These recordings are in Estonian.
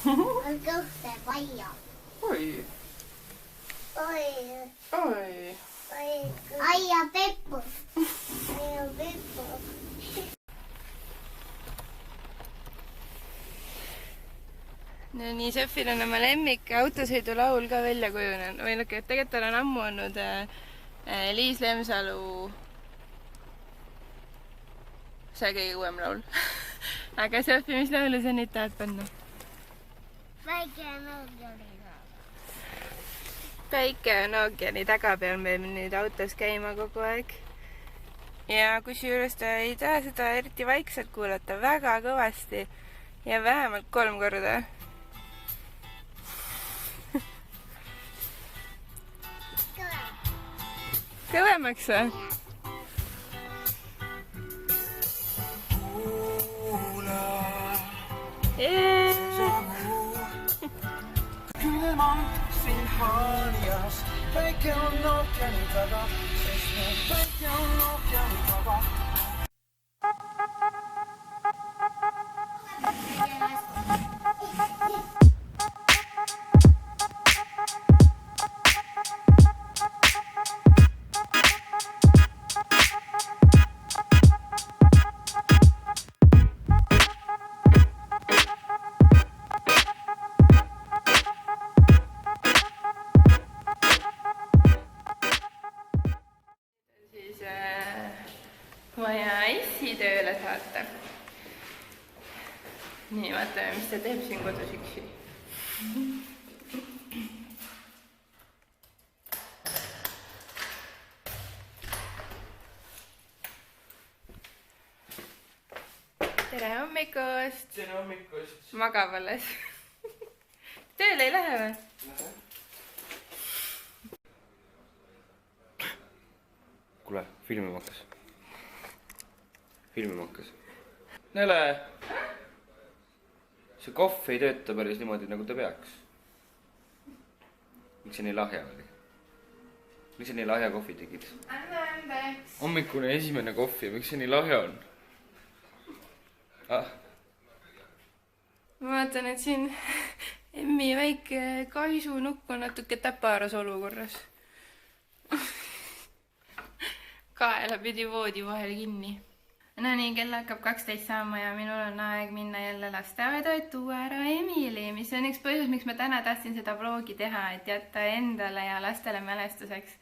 on kõhte vaia. Oi. Oi. Oi. Aia Peppus. Aia Peppus. No nii, Sefil on oma lemmik autosõidulaul ka välja kujunenud. Või tegelikult tal on ammu olnud Liis Lemsalu see kõige uuem laul. Aga Sefi, mis laulu sa nüüd tahad panna? Väike on ookeani taga. Päike on ookeani taga, peame nüüd autos käima kogu aeg. Ja kusjuures ta ei taha seda eriti vaikselt kuulata, väga kõvasti ja vähemalt 3 korda. Kõvemaks või? Külm on siin Haanias, päike on ookeani taga, sest päike on ookeani taga. Vaja issi tööle saata. Nii, vaatame, mis ta teeb siin kodus üksi. Tere hommikust! Tere hommikust! Magab alles. Tööle ei lähe või? Kuule, filmima hakkas. Nele! See kohv ei tööta päris niimoodi, nagu ta peaks. Miks see nii lahja oli? Miks see nii lahja kohvi tegid? Anna andeks! Hommikune esimene kohvi, miks see nii lahja on? Ma vaatan, et siin emmi väike kaisunukk on natuke täparas olukorras. Kaela pidi voodi vahel kinni. No nii, kell hakkab 12 saama ja minul on aeg minna jälle lasteaeda, et tuua ära Emili, mis on üks põhjus, miks ma täna tahtsin seda vlogi teha, et jätta endale ja lastele mälestuseks.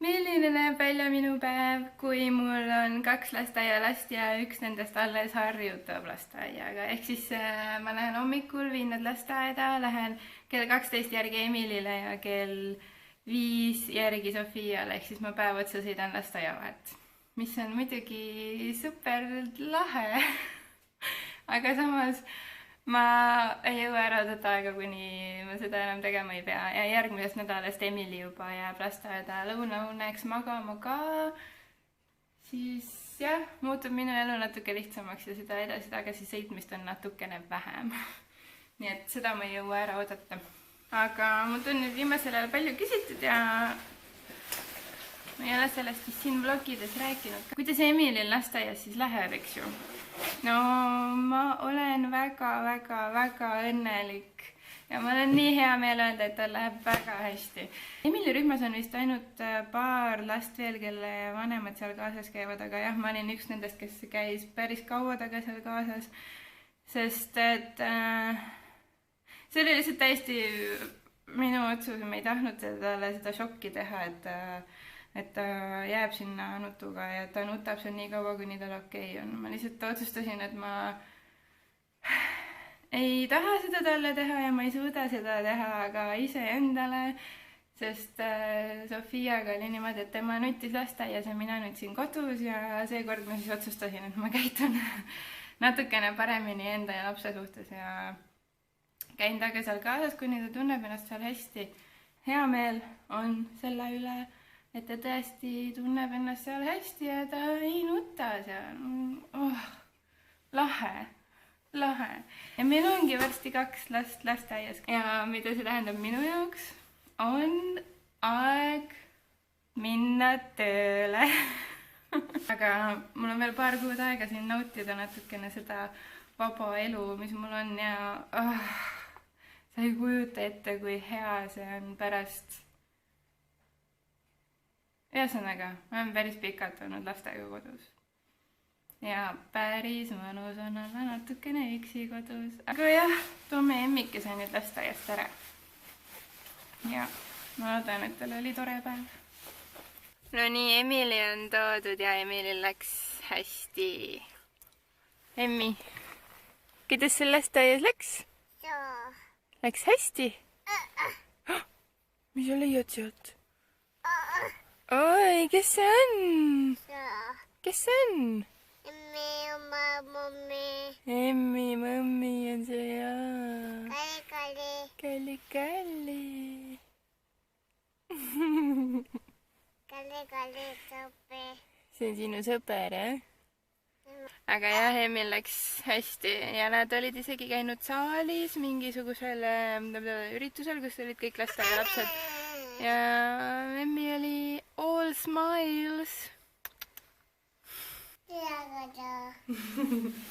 Milline näeb välja minu päev, kui mul on 2 lasteaialast ja üks nendest alles harjutab lasteaiaga. Ehk siis ma lähen hommikul, viin nad lasteaeda, lähen kell 12 järgi Emilile ja kell 5 järgi Sofiale, ehk siis ma päev otsa sõidan lasteaiavahet. Mis on muidugi super lahe. Aga samas ma ei jõua ära oodata aega, kuni ma seda enam tegema ei pea. Ja järgmisest nädalast Emili juba jääb lasteaeda lõunauneks magama ka. Siis jah, muutub minu elu natuke lihtsamaks ja seda edasi-tagasi sõitmist on natukene vähem. Nii et seda ma ei jõua ära oodata. Aga mul on nüüd viimasel ajal palju küsitud ja ma ei ole sellest vist siin vlogides rääkinud. Kuidas Emilil lasteaias siis läheb, eks ju? No ma olen väga õnnelik ja ma olen nii hea meel öelda, et tal läheb väga hästi. Emili rühmas on vist ainult paar last veel, kelle vanemad seal kaasas käivad, aga jah, ma olin üks nendest, kes käis päris kaua taga seal kaasas, sest et see oli lihtsalt täiesti minu otsus, ma ei tahtnud talle seda šokki teha, et ta jääb sinna nutuga ja ta nutab seal nii kaua, kuni tal okei on. Ma lihtsalt otsustasin, et ma ei taha seda talle teha ja ma ei suuda seda teha aga iseendale, sest Sofiaga oli niimoodi, et tema nutis lasteaias ja mina nutsin kodus ja seekord ma siis otsustasin, et ma käitun natukene paremini enda ja lapse suhtes ja käin taga seal kaasas, kuni ta tunneb ennast seal hästi. Hea meel on selle üle, et ta tõesti tunneb ennast seal hästi ja ta ei nuta seal. Lahe. Ja meil ongi varsti 2 last lasteaias. Ja mida see tähendab minu jaoks, on aeg minna tööle. Aga mul on veel paar kuud aega siin nautida natukene seda vaba elu, mis mul on ja sa ei kujuta ette, kui hea see on pärast. Ühesõnaga, ma olen päris pikalt olnud lastega kodus. Ja päris mõnus on olla natukene üksi kodus. Aga jah, toome emmikese nüüd lasteaiast ära. Ja ma loodan, et tal oli tore päev. No nii, Emili on toodud ja Emilil läks hästi. Emmi, kuidas sul lasteaias läks? Joo. Läks hästi? Mis sa leiad sealt? Oi, kes see on? Joo. Kes see on? Emmi oma mummi. Emmi, mõmmi on see ja. Kalli. Kalli, kalli. Kalli sopi. See on sinu sõber, jah? Aga jah, Emil läks hästi ja nad olid isegi käinud saalis mingisugusel üritusel, kus olid kõik lasteaialapsed. Ja Emmi oli all smiles.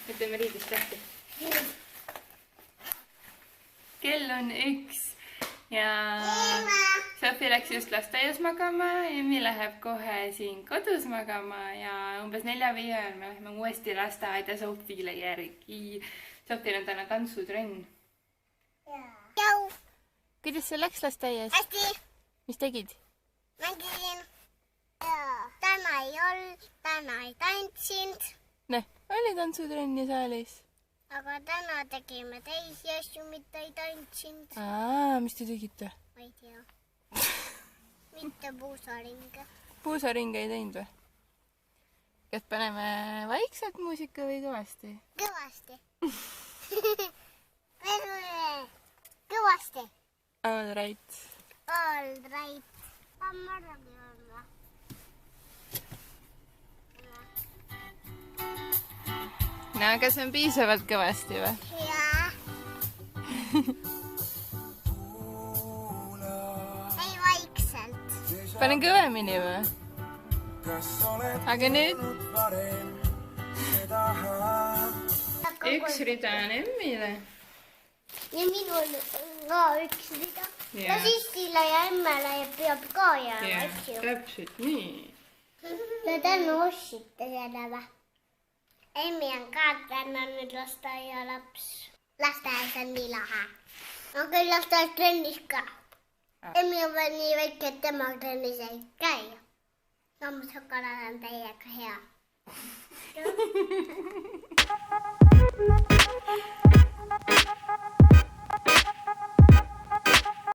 Võtame riidist lahti. Kell on 1 ja Sofi läks just lasteaias magama, Emmi läheb kohe siin kodus magama ja umbes 4-5 ajal me läheme uuesti lasteaeda Sofile järgi. Sofil on täna tantsutrenn. Joo. Kuidas see läks lasteaias? Hästi. Mis tegid? Mängin. Täna ei olnud, täna ei tantsinud. Näh, oli tantsutrenni saalis. Aga täna tegime teisi asju, mitte ei tantsinud. Mis te tegite? Ma ei tea. Mitte puusaringe. Puusaringe ei teinud või? Kas paneme vaikselt muusika või kõvasti? Kõvasti. Kõvasti. All right. All right. Ammaragi olla. No, aga see on piisavalt kõvasti või? Jaa. Ei vaikselt. Panen kõvemini või? Aga nüüd? Üks rida on Emmile. Ja minul ka üks rida. Ja Jaa. Sissile ja Emmele peab ka jääma, eks ju. Täpselt nii. Te täna ostsite selle või? Emmi on ka täna nüüd lasteaialaps. Lasteaias on nii lahe. On küll lasteaias trennis ka. Emmi on veel nii väike, et tema trennis ei käi. Sammus Sokolad on täiega hea.